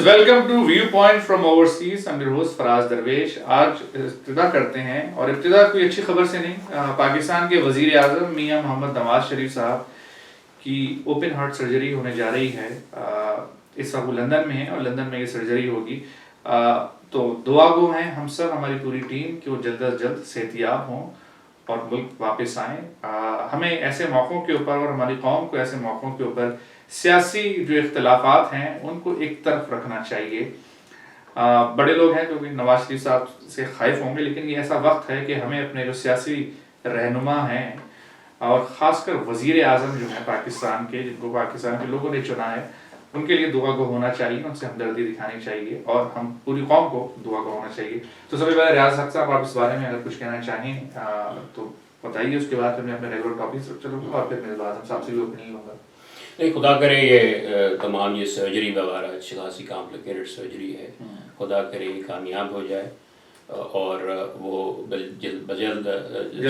Welcome to viewpoint from overseas. I'm your host Faraz Darvesh. آج ابتدا کرتے ہیں اور ابتدا کوئی اچھی خبر سے نہیں. پاکستان کے وزیر اعظم میاں محمد نواز شریف صاحب کی اوپن ہارٹ سرجری ہونے جا رہی ہے. اس وقت وہ لندن میں ہیں اور لندن میں یہ سرجری ہوگی. تو دعا گو ہیں ہم سب, ہماری پوری ٹیم, کہ وہ جلد از جلد صحت یاب ہوں اور ملک واپس آئیں. ہمیں ایسے موقعوں کے اوپر اور ہماری قوم کو ایسے موقعوں کے اوپر سیاسی جو اختلافات ہیں ان کو ایک طرف رکھنا چاہیے. بڑے لوگ ہیں جو کہ نواز شریف صاحب سے خائف ہوں گے, لیکن یہ ایسا وقت ہے کہ ہمیں اپنے جو سیاسی رہنما ہیں اور خاص کر وزیر اعظم جو ہیں پاکستان کے, جن کو پاکستان کے لوگوں نے چنا ہے, ان کے لیے دعا گو ہونا چاہیے, ان سے ہمدردی دکھانی چاہیے اور ہم پوری قوم کو دعا گو ہونا چاہیے. تو سب سے پہلے ریاض حق صاحب, آپ اس بارے میں اگر کچھ کہنا چاہیں تو بتائیے. اس کے بعد میں اپنے ریگولر ٹاپک سے چلوں گا اور پھر میرے اعظم صاحب سے بھی اوپینین لوں گا. نہیں, خدا کرے یہ تمام یہ سرجری وغیرہ اچھی خاصی کمپلیکیٹڈ سرجری ہے, خدا کرے یہ کامیاب ہو جائے اور وہ بجلد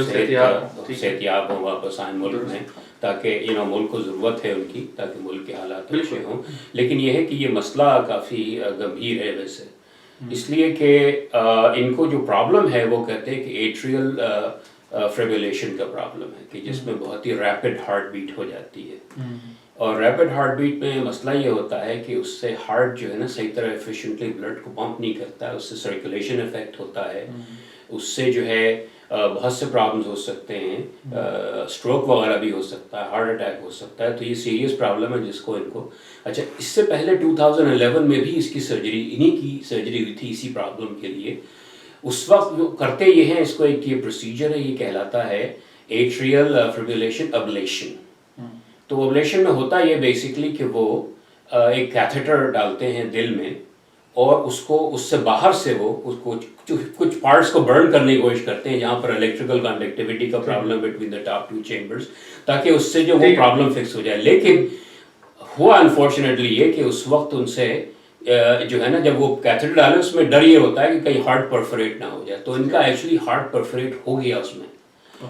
صحت یاب ہوں, واپس آئیں ملک میں, تاکہ ملک کو ضرورت ہے ان کی, تاکہ ملک کے حالات اچھے ہوں. لیکن یہ ہے کہ یہ مسئلہ کافی گمبھیر ہے ویسے, اس لیے کہ ان کو جو پرابلم ہے وہ کہتے ہیں کہ ایٹریل فیبریلیشن کا پرابلم ہے, کہ جس میں بہت ہی ریپڈ ہارٹ بیٹ ہو جاتی ہے. اور ریپڈ ہارٹ بیٹ میں مسئلہ یہ ہوتا ہے کہ اس سے ہارٹ جو ہے نا صحیح طرح ایفیشینٹلی بلڈ کو پمپ نہیں کرتا ہے, اس سے سرکولیشن افیکٹ ہوتا ہے, اس سے جو ہے بہت سے پرابلمز ہو سکتے ہیں, اسٹروک وغیرہ بھی ہو سکتا ہے, ہارٹ اٹیک ہو سکتا ہے. تو یہ سیریس پرابلم ہے جس کو ان کو اچھا اس سے پہلے 2011 میں بھی اس کی سرجری, انہی کی سرجری ہوئی تھی اسی پرابلم کے لیے. اس وقت جو کرتے یہ ہیں, اس کو ایک یہ پروسیجر ہے, یہ کہلاتا ہے ایٹریل فیبریلیشن ابلیشن. تو ابلیشن میں ہوتا یہ بیسکلی کہ وہ ایک کیتھیٹر ڈالتے ہیں دل میں اور اس سے باہر سے وہ اس کو کچھ پارٹس کو برن کرنے کی کوشش کرتے ہیں جہاں پر الیکٹریکل کنڈکٹیوٹی کا problem between the top two chambers, تاکہ اس سے جو وہ پرابلم فکس ہو جائے. لیکن ہوا انفارچونیٹلی یہ کہ اس وقت ان سے جو ہے نا, جب وہ کیتھیٹر ڈالے اس میں ڈر یہ ہوتا ہے کہ کہیں ہارٹ پرفوریٹ نہ ہو جائے. تو ان کا ایکچولی ہارٹ پرفوریٹ ہو گیا اس میں,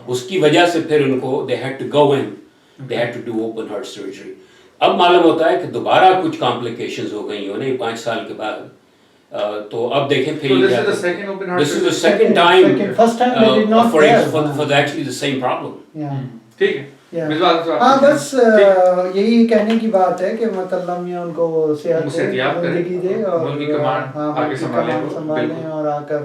اس کی وجہ سے پھر ان کو they had to go in, they had to do open heart surgery. اب معلوم ہوتا ہے کہ دوبارہ کچھ کمپلیکیشنز ہو گئی انہیں 5 سال کے بعد. تو اب دیکھیں پھر this is the second time for actually the same problem. ٹھیک ہے. ہاں, بس یہی کہنے کی بات ہے کہ مطلب ان کو صحت زندگی دے اور ملک کی کمان سنبھالیں اور آ کر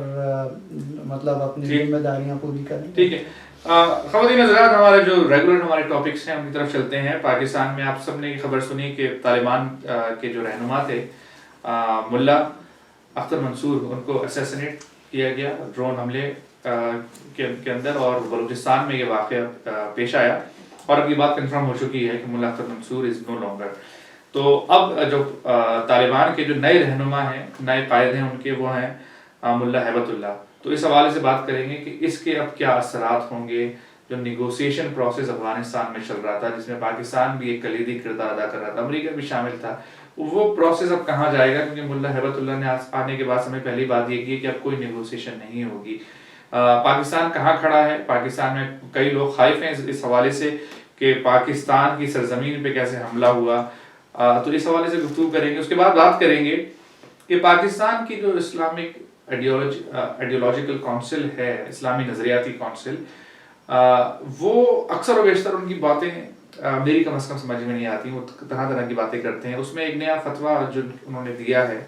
مطلب اپنی ذمہ داریاں پوری کریں. ٹھیک ہے. خواتین حضرات, ہمارے جو ریگولر ہمارے ٹاپکس ہیں ان کی طرف چلتے ہیں. پاکستان میں آپ سب نے یہ خبر سنی کہ طالبان کے جو رہنما تھے ملا اختر منصور, ان کو اسیسنیٹ کیا گیا ڈرون حملے کے اندر, اور بلوچستان میں یہ واقعہ پیش آیا اور اب یہ بات کنفرم ہو چکی ہے کہ ملا اختر منصور از نو لانگر. تو اب جو طالبان کے جو نئے رہنما ہیں, نئے قائد ہیں ان کے, وہ ہیں ملا ہیبت اللہ. تو اس حوالے سے بات کریں گے کہ اس کے اب کیا اثرات ہوں گے. جو نیگوسیشن پروسیس افغانستان میں چل رہا تھا, جس میں پاکستان بھی ایک کلیدی کردار ادا کر رہا تھا, امریکہ بھی شامل تھا, وہ پروسیس اب کہاں جائے گا, کیونکہ ملا ہیبت اللہ نے آنے کے بعد ہمیں پہلی بات یہ کی کہ اب کوئی نیگوسیشن نہیں ہوگی. پاکستان کہاں کھڑا ہے, پاکستان میں کئی لوگ خائف ہیں اس حوالے سے کہ پاکستان کی سرزمین پہ کیسے حملہ ہوا. تو اس حوالے سے گفتگو کریں گے. اس کے بعد بات کریں گے کہ پاکستان کی جو اسلامک آئیڈیولوجیکل کونسل ہے, اسلامی نظریاتی کونسل, وہ اکثر و بیشتر ان کی باتیں میری کم از کم سمجھ میں نہیں آتی. وہ طرح طرح کی باتیں کرتے ہیں. اس میں ایک نیا فتویٰ جو انہوں نے دیا ہے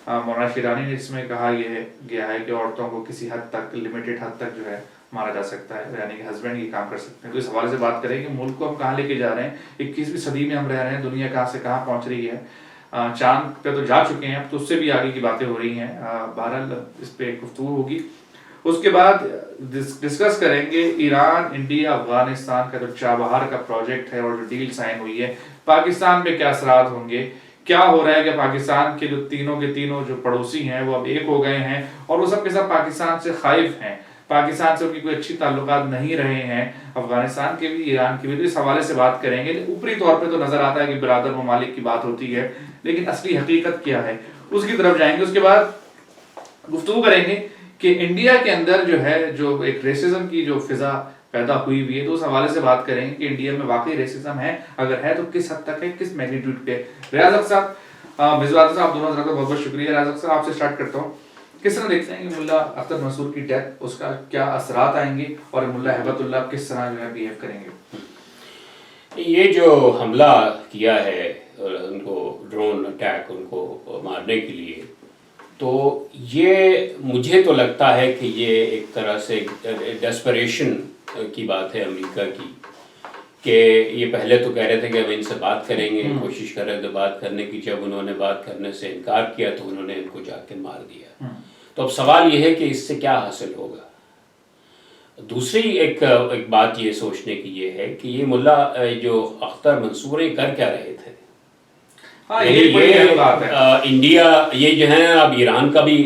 مولانا شیرانی نے, جس میں کہا یہ گیا ہے کہ عورتوں کو کسی حد تک, لمیٹڈ حد تک جو ہے مارا جا سکتا ہے, یعنی کہ ہسبینڈ یہ کام کر سکتے ہیں. تو اس حوالے سے بات کریں کہ ملک کو ہم کہاں لے کے جا رہے ہیں, 21ویں صدی میں ہم رہ رہے ہیں, دنیا کہاں سے کہاں پہنچ رہی ہے. چاند پہ تو جا چکے ہیں, اب تو اس سے بھی آگے کی باتیں ہو رہی ہیں. بہرحال اس پہ گفتگو ہوگی. اس کے بعد ڈسکس کریں گے ایران, انڈیا, افغانستان کا جو چابہار کا پروجیکٹ ہے اور جو ڈیل سائن ہوئی ہے, پاکستان پہ کیا اثرات ہوں گے. کیا ہو رہا ہے کہ پاکستان کے جو تینوں کے تینوں جو پڑوسی ہیں وہ اب ایک ہو گئے ہیں اور وہ سب کے سب پاکستان سے خائف ہیں, پاکستان سے ان کی کوئی اچھی تعلقات نہیں رہے ہیں, افغانستان کے بھی, ایران کے بھی. تو اس حوالے سے بات کریں گے. اوپری طور پہ تو نظر آتا ہے کہ برادر ممالک کی بات ہوتی ہے, لیکن اصلی حقیقت کیا ہے اس کی طرف جائیں گے. اس کے بعد گفتگو کریں گے کہ انڈیا کے اندر جو ہے جو ایک ریسزم کی جو فضا پیدا ہوئی ہوئی ہے, تو اس حوالے سے بات کریں گے کہ انڈیا میں واقعی ریسزم ہے, اگر ہے تو کس حد تک ہے, کس میگنیٹیوڈ پہ. ریاض صاحب, مصباح صاحب دونوں حضرات کا بہت بہت شکریہ. رازق صاحب آپ سے اسٹارٹ کرتا ہوں, کس طرح دیکھتے ہیں کہ ملا اختر منصور کی ڈیتھ, اس کا کیا اثرات آئیں گے اور ملا ہیبت اللہ کس طرح جو ہے بیہیو کریں گے؟ یہ جو حملہ کیا ہے ان کو ڈرون اٹیک ان کو مارنے کے لیے, تو یہ مجھے تو لگتا ہے کہ یہ ایک طرح سے ڈیسپریشن کی بات ہے امریکہ کی, کہ یہ پہلے تو کہہ رہے تھے کہ ہم ان سے بات کریں گے, کوشش کر رہے تھے بات کرنے کی, جب انہوں نے بات کرنے سے انکار کیا تو انہوں نے ان کو جا کے مار دیا. تو اب سوال یہ ہے کہ اس سے کیا حاصل ہوگا. دوسری ایک بات یہ سوچنے کی یہ ہے کہ یہ ملا جو اختر منصور کر کیا رہے تھے. انڈیا یہ جو ہے اب ایران کا بھی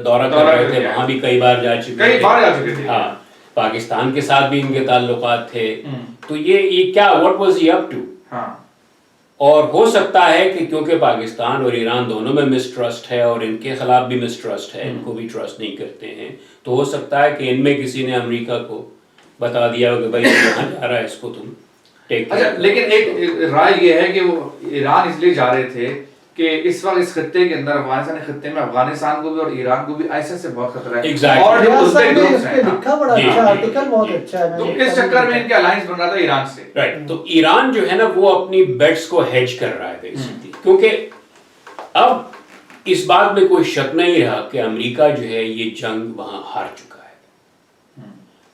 دورہ کر رہے تھے, وہاں بھی کئی بار جا چکے تھے, ہاں پاکستان کے ساتھ بھی ان کے تعلقات تھے. تو یہ کیا what was he up to. اور ہو سکتا ہے کہ کیونکہ پاکستان اور ایران دونوں میں مسٹرسٹ ہے اور ان کے خلاف بھی مسٹرسٹ ہے, ان کو بھی ٹرسٹ نہیں کرتے ہیں, تو ہو سکتا ہے کہ ان میں کسی نے امریکہ کو بتا دیا ہو کہ بھائی یہاں جا رہا ہے, اس کو تم ٹیک. اچھا, لیکن ایک رائے یہ ہے کہ وہ ایران اس لیے جا رہے تھے کہ اس وقت اس خطے کے اندر افغانستان کے خطے میں افغانستان کو بھی اور ایران کو بھی ایسے سے بہت خطرہ ہے, اور جو ازبیک گروپس ہیں لکھا بڑا اچھا آرٹیکل بہت اچھا ہے, تو اس چکر میں ان کے الائنس بن رہا تھا ایران سے. رائٹ, تو ایران جو ہے نا وہ اپنی بیٹس کو ہیج کر رہا ہے بیسیکلی, کیونکہ اب اس بات میں کوئی شک نہیں رہا کہ امریکہ جو ہے یہ جنگ وہاں ہار چکا ہے,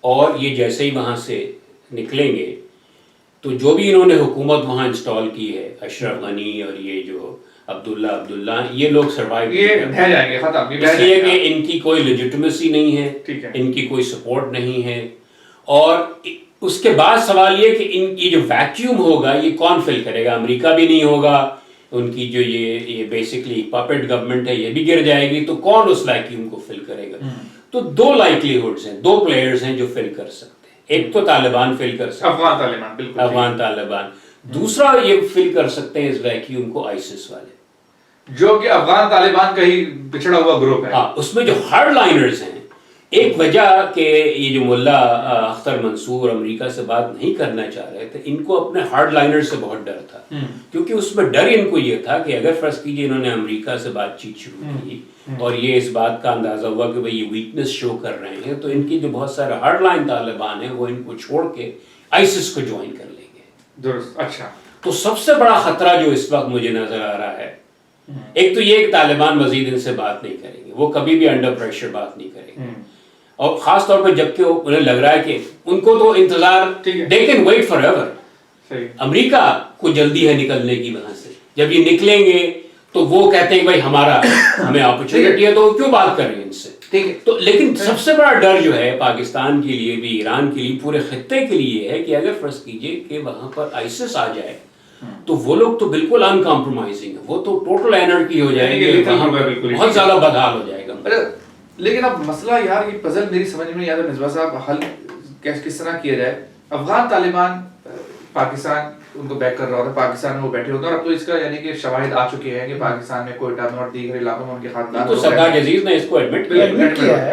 اور یہ جیسے ہی وہاں سے نکلیں گے تو جو بھی انہوں نے حکومت وہاں انسٹال کی ہے, اشرف غنی اور یہ جو عبداللہ یہ لوگ سروائیو جائیں گے, ختم, اس لیے کہ ان کی کوئی لیجٹمیسی نہیں ہے, ان کی کوئی سپورٹ نہیں ہے. اور اس کے بعد سوال یہ کہ ان کی جو ویکیوم ہوگا یہ کون فل کرے گا. امریکہ بھی نہیں ہوگا, ان کی جو یہ بیسکلی پپٹ گورنمنٹ ہے یہ بھی گر جائے گی, تو کون اس ویکیوم کو فل کرے گا. تو دو لائکلیہڈز ہیں, دو پلیئرز ہیں جو فل کر سکتے ہیں. ایک تو طالبان فل کر سکتے ہیں, افغان طالبان. دوسرا یہ فل کر سکتے ہیں اس ویکیوم کو آئیسس والے, جو کہ افغان طالبان کا ہی بچھڑا ہوا گروپ ہے. اس میں جو ہارڈ لائنرز ہیں, ایک وجہ کہ یہ جو ملا اختر منصور امریکہ سے بات نہیں کرنا چاہ رہے تھے, ان کو اپنے ہارڈ لائنر سے بہت ڈر تھا, کیونکہ اس میں ڈر ان کو یہ تھا کہ اگر فرض کیجیے انہوں نے امریکہ سے بات چیت شروع کی اور یہ اس بات کا اندازہ ہوا کہ بھئی یہ ویکنس شو کر رہے ہیں, تو ان کی جو بہت سارے ہارڈ لائن طالبان ہیں وہ ان کو چھوڑ کے آئیسس کو جوائن کر لیں گے. درست. اچھا, تو سب سے بڑا خطرہ جو اس وقت مجھے نظر آ رہا ہے, ایک تو یہ کہ طالبان مزید ان سے بات نہیں کریں گے, وہ کبھی بھی انڈر پریشر بات نہیں کریں گے, اور خاص طور پہ جبکہ انہیں لگ رہا ہے کہ ان کو تو انتظار they can wait forever. امریکہ کو جلدی ہے نکلنے کی وہاں سے, جب یہ نکلیں گے تو وہ کہتے ہیں بھائی ہمیں اپرچونٹی ہے تو کیوں بات کر رہے ہیں ان سے. تو لیکن سب سے بڑا ڈر جو ہے پاکستان کے لیے بھی, ایران کے لیے, پورے خطے کے لیے ہے کہ اگر فرض کیجئے کہ وہاں پر آئیسس آ جائے تو وہ لوگ تو بالکل ان کمپرومائزنگ ہے, وہ تو ٹوٹل انرجی ہو جائے گی, بہت زیادہ بدحال ہو جائے گا. لیکن اب مسئلہ یار یہ پزل میری سمجھ میں نہیں آتا مصباح صاحب, حل کس طرح کیا جائے. افغان طالبان پاکستان ان کو بیک کر رہا ہوتا ہے, پاکستان میں وہ بیٹھے ہوتے ہیں, اور اب تو اس کا یعنی کہ شواہد آ چکے ہیں کہ پاکستان میں کوئٹہ میں اور دیگر علاقوں میں ان کے خاندان, تو سردار عزیز نے اس کو ایڈمٹ کیا ہے,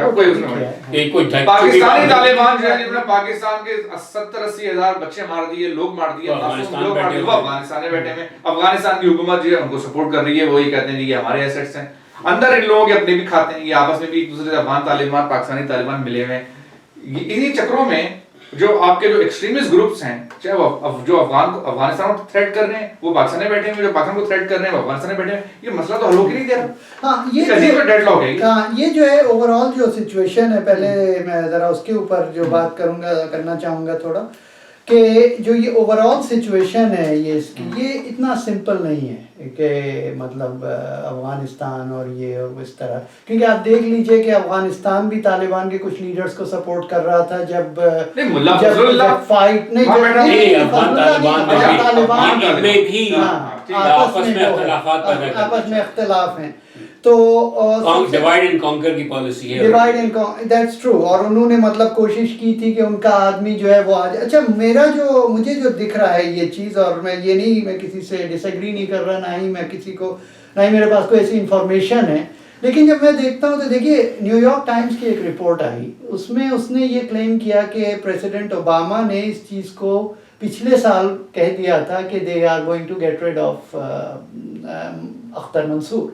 پاکستانی طالبان جو ہے جنہوں نے پاکستان کے 70-80 ہزار بچے مار دیے, لوگ مار دیے, وہ افغانستان میں بیٹھے ہیں. افغانستان کی حکومت جو ہے ان کو سپورٹ کر رہی ہے, وہی کہتے ہیں کہ ہمارے ایسٹس ہیں. اندر ان لوگوں کے اپنے بھی کھاتے ہیں, یہ آپس میں بھی ایک دوسرے سے افغان طالبان پاکستانی طالبان ملے ہوئے ہیں. انہی چکروں میں جو آپ کے جو ایکسٹریمسٹ گروپس ہیں, چاہے وہ جو افغانستان کو تھریٹ کر رہے ہیں وہ پاکستان میں بیٹھے ہیں, جو پاکستان کو تھریٹ کر رہے ہیں وہ افغانستان میں بیٹھے ہیں, یہ مسئلہ تو حل ہو کے نہیں دے رہا. ہاں, یہ جو ہے اوور آل جو سچویشن ہے, پہلے میں ذرا اس کے اوپر جو بات کرنا چاہوں گا تھوڑا, کہ جو یہ اوور آل سچویشن ہے یہ اس کی, یہ اتنا سمپل نہیں ہے کہ مطلب افغانستان اور یہ اور اس طرح, کیونکہ آپ دیکھ لیجئے کہ افغانستان بھی طالبان کے کچھ لیڈرز کو سپورٹ کر رہا تھا جب فائٹ نہیں, آپس میں اختلاف ہیں, تو ڈیوائیڈ اینڈ کانکر کی پالیسی ہے, ڈیوائیڈ اینڈ دیٹس ٹرو, اور انہوں نے مطلب کوشش کی تھی کہ ان کا آدمی جو ہے وہ آ جائے. اچھا, مجھے جو دکھ رہا ہے یہ چیز, اور میں کسی سے ڈس ایگری نہیں کر رہا, نہ ہی میرے پاس کوئی ایسی انفارمیشن ہے, لیکن جب میں دیکھتا ہوں تو دیکھیے نیو یارک ٹائمز کی ایک رپورٹ آئی, اس میں اس نے یہ کلیم کیا کہ پریزیڈنٹ اوباما نے اس چیز کو پچھلے سال کہہ دیا تھا کہ they are going to get rid of Akhtar Mansoor.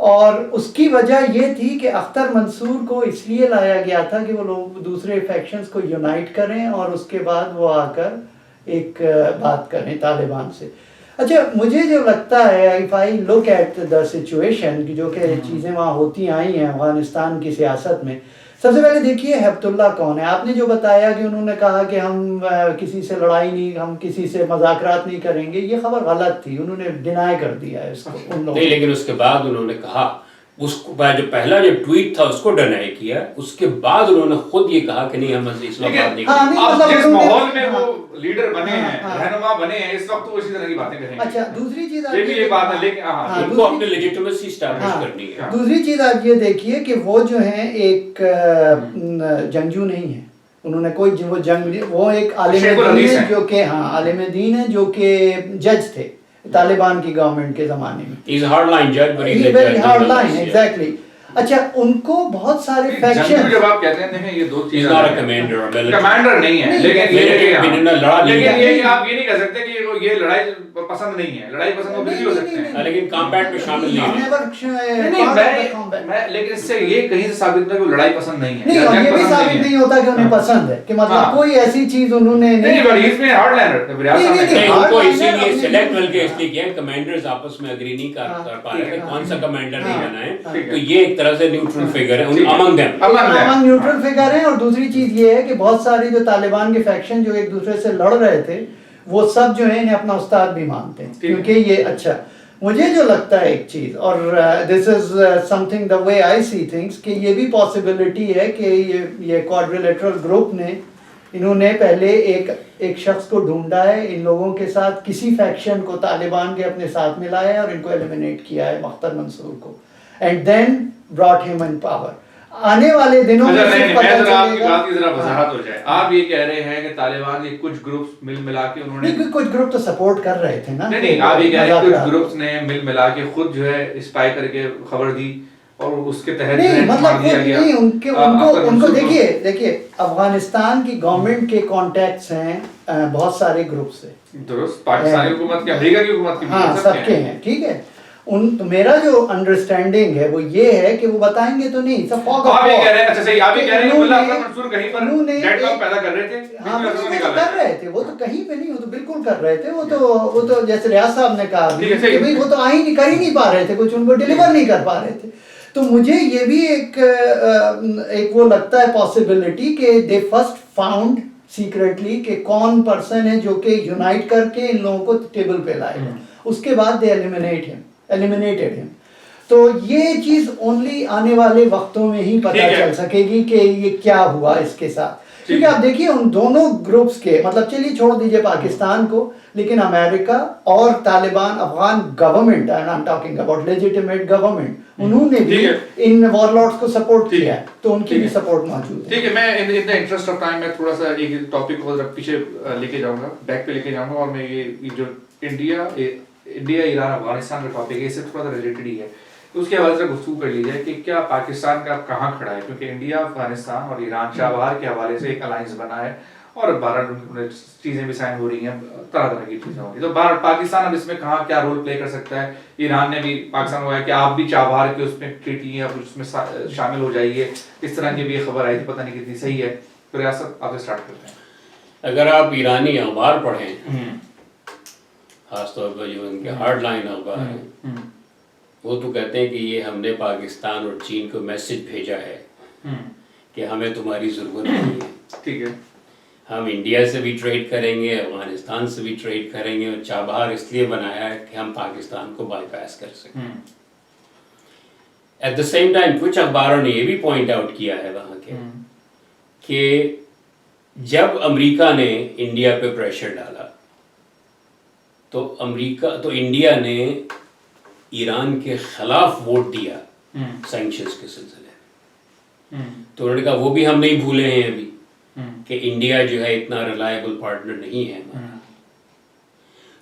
اور اس کی وجہ یہ تھی کہ اختر منصور کو اس لیے لایا گیا تھا کہ وہ لوگ دوسرے فیکشنز کو یونائٹ کریں اور اس کے بعد وہ آ کر ایک بات کریں طالبان سے. اچھا مجھے جو لگتا ہے if I look at the situation جو کہ چیزیں وہاں ہوتی آئی ہیں افغانستان کی سیاست میں, سب سے پہلے دیکھیے ہیبت اللہ کون ہے. آپ نے جو بتایا کہ انہوں نے کہا کہ ہم کسی سے لڑائی نہیں, ہم کسی سے مذاکرات نہیں کریں گے, یہ خبر غلط تھی, انہوں نے ڈینائی کر دیا ہے اس کو ان لوگوں. نہیں, لیکن اس کے بعد انہوں نے کہا, اس کو جو پہلا جو ٹویٹ تھا اس کو ڈینائی کیا, اس کے بعد انہوں نے خود یہ کہا کہ نہیں ہم اسلام آباد نہیں کریں. اب جس ماحول میں وہ لیڈر بنے ہیں, رہنما بنے ہیں, اس وقت وہ اسی طرح کی باتیں کہیں گے. اچھا دوسری چیز یہ بھی یہ بات ہے, لیکن ان کو اپنی لیجیٹمیسی اسٹیبلش کرنی ہے. دوسری چیز آپ یہ دیکھیے کہ وہ جو ہیں ایک جنگجو نہیں ہیں, انہوں نے کوئی وہ جنگ, وہ ایک عالم دین ہے جو کہ عالم دین ہے جو کہ جج تھے طالبان کی گورنمنٹ کے زمانے میں. He's a hardline judge, but he's a very hardline, exactly. اچھا ان کو بہت سارے فیکشن, جب آپ کہتے ہیں یہ دو چیزیں, کمانڈر نہیں ہے, لیکن یہ آپ یہ نہیں کہہ سکتے کہ یہ لڑائی پسند نہیں ہے. لڑائی پسند وہ بھی ہو سکتے ہیں لیکن کمبیٹ میں شامل نہیں ہے. لیکن اس سے یہ کہیں سے ثابت ہوتا ہے کہ وہ لڑائی پسند نہیں ہے. نہیں, یہ بھی ثابت نہیں ہوتا کہ انہیں پسند ہے, کہ مطلب کوئی ایسی چیز انہوں نے نہیں, اس میں ہارڈ لائنر ان کو اسی لیے سلیکٹ بلکہ اس لیے کیا کمانڈرز آپس میں اگری نہیں کر پا رہے تھے کون سا کمانڈر نہیں بنا ہے, تو یہ ایک طرح سے نیوٹرل فگر ہے امنگ نیوٹرل فگر ہیں. اور دوسری چیز یہ ہے کہ بہت ساری جو طالبان کے فیکشن جو ایک دوسرے سے لڑ رہے تھے وہ سب جو ہے انہیں اپنا استاد بھی مانتے ہیں, کیونکہ یہ اچھا مجھے جو لگتا ہے ایک چیز, اور this is some thing the way I see things, کہ یہ بھی پاسبلٹی ہے کہ یہ کوادریلیٹرل گروپ نے انہوں نے پہلے ایک شخص کو ڈھونڈا ہے, ان لوگوں کے ساتھ کسی فیکشن کو طالبان کے اپنے ساتھ ملایا ہے اور ان کو ایلیمنیٹ کیا ہے اختر منصور کو, and then brought him in power. آنے والے دنوں میں وضاحت ہو جائے. آپ یہ کہہ رہے ہیں کہ طالبان کے کچھ گروپس مل ملا کے انہوں نے, کچھ گروپ تو سپورٹ کر رہے تھے نا, نہیں آپ یہ کہہ رہے ہیں کچھ گروپس نے مل ملا کے خود جو ہے اسپائی کر کے خبر دی اور اس کے تحت نہیں, مطلب نہیں, ان کو دیکھیے افغانستان کی گورنمنٹ کے کانٹیکٹس ہیں بہت سارے گروپ سے, درست, پاکستانی حکومت کے, امریکہ کی حکومت کی, ہاں سب کے ہیں, ٹھیک ہے. میرا جو انڈرسٹینڈنگ ہے وہ یہ ہے کہ وہ بتائیں گے تو نہیں, سب فوق آپ یہ کہہ رہے ہیں, اچھا صحیح, آپ یہ کہہ رہے ہیں ملا اختر منصور کہیں پر نیٹ ورک پیدا کر رہے تھے. ہاں کر رہے تھے, وہ تو کہیں پہ نہیں, وہ تو بالکل کر رہے تھے, وہ تو جیسے ریاض صاحب نے کہا کہ بھائی وہ تو کر ہی نہیں پا رہے تھے, کچھ ان کو ڈیلیور نہیں کر پا رہے تھے. تو مجھے یہ بھی ایک وہ لگتا ہے پاسبلٹی کہ دے فرسٹ فاؤنڈ سیکریٹلی کہ کون پرسن ہے جو کہ یونائٹ کر کے ان لوگوں کو ٹیبل پہ لائے گا, اس کے بعد دے eliminated him. تو یہ چیز اونلی آنے والے وقتوں میں ہی پتہ چل سکے گی کہ یہ کیا ہوا اس کے ساتھ, کیونکہ آپ دیکھیے ان دونوں گروپس کے, مطلب چلیے چھوڑ دیجئے پاکستان کو, لیکن امریکہ اور Taliban Afghan government, and I'm talking about legitimate government, انہوں نے بھی ان وار لارڈز کو سپورٹ کیا ہے, تو ان کی بھی سپورٹ موجود ہے. ٹھیک ہے, میں ان دا انٹرسٹ آف ٹائم میں تھوڑا سا ایک ٹاپک کو پیچھے لے کے جاؤں گا, بیک پہ لے کے جاؤں گا, اور میں یہ جو انڈیا ایران افغانستان کا ٹاپک ہے اس سے تھوڑا سا ریلیٹڈ ہی ہے, اس کے حوالے سے گفتگو کر لی جائے کہ کیا پاکستان کا کہاں کھڑا ہے, کیونکہ انڈیا افغانستان اور ایران چابہار کے حوالے سے ایک الائنس بنا ہے اور بہرحال چیزیں بھی سائن ہو رہی ہیں, طرح طرح کی چیزیں ہو رہی ہیں, تو بہرحال پاکستان اب اس میں کہاں کیا رول پلے کر سکتا ہے. ایران نے بھی پاکستان کو کہا کہ آپ بھی چابہار کے اس میں ٹریٹی ہیں, اس میں شامل ہو جائیے, اس طرح کی بھی یہ خبر آئی تھی, پتہ نہیں کتنی صحیح ہے. تو ریاست آپ سے اسٹارٹ کرتے ہیں. اگر آپ ایرانی اخبار پڑھیں, خاص طور پر جو ان کے ہارڈ لائن اخبار ہیں, وہ تو کہتے ہیں کہ یہ ہم نے پاکستان اور چین کو میسج بھیجا ہے کہ ہمیں تمہاری ضرورت نہیں ہے, ٹھیک ہے, ہم انڈیا سے بھی ٹریڈ کریں گے, افغانستان سے بھی ٹریڈ کریں گے, اور چابہار اس لیے بنایا ہے کہ ہم پاکستان کو بائی پاس کر سکیں. ایٹ دا سیم ٹائم کچھ اخباروں نے یہ بھی پوائنٹ آؤٹ کیا ہے وہاں کے کہ جب امریکہ نے انڈیا پہ پریشر ڈالا تو انڈیا نے ایران کے خلاف ووٹ دیا سینکشنز کے سلسلے میں. تو انہوں نے کہا وہ بھی ہم نہیں بھولے ہیں ابھی کہ انڈیا جو ہے اتنا ریلائبل پارٹنر نہیں ہے ہمارا.